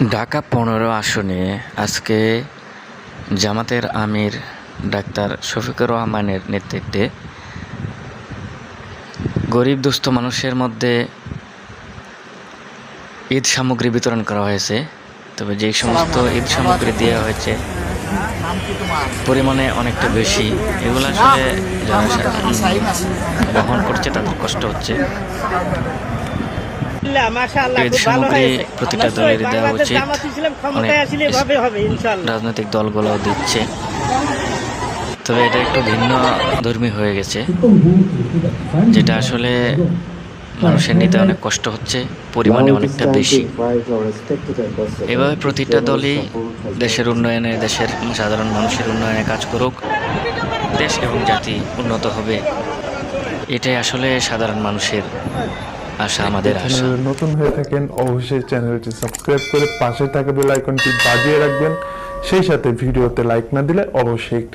ঢাকা ১৫ আসনে আজকে জামাতের আমির ডাক্তার শফিকুর রহমানের নেতৃত্বে গরিব দুস্থ মানুষের মধ্যে ঈদ সামগ্রী বিতরণ করা হয়েছে। তবে যেই সমস্ত ঈদ সামগ্রী দেওয়া হয়েছে পরিমাণে অনেকটা বেশি, এগুলো আসলে যারা বহন করছে তাদের কষ্ট হচ্ছে। ঈদ সামগ্রী প্রতিটা দলের দেওয়া উচিত, রাজনৈতিক দলগুলো দিচ্ছে। তবে এটা একটু ভিন্ন ধর্মী হয়ে গেছে, যেটা আসলে মানুষের নিতে অনেক কষ্ট হচ্ছে, পরিমাণে অনেকটা বেশি। এভাবে প্রতিটা দলই দেশের উন্নয়নে, দেশের সাধারণ মানুষের উন্নয়নে কাজ করুক, দেশ এবং জাতি উন্নত হবে, এটাই আসলে সাধারণ মানুষের আশা, আমাদের আশা। নতুন হয়ে থাকেন অবশ্যই চ্যানেলটি সাবস্ক্রাইব করে পাশে থাকা বেল আইকনটি বাজিয়ে রাখবেন। সেই সাথে ভিডিওতে লাইক না দিলে অবশ্যই একটি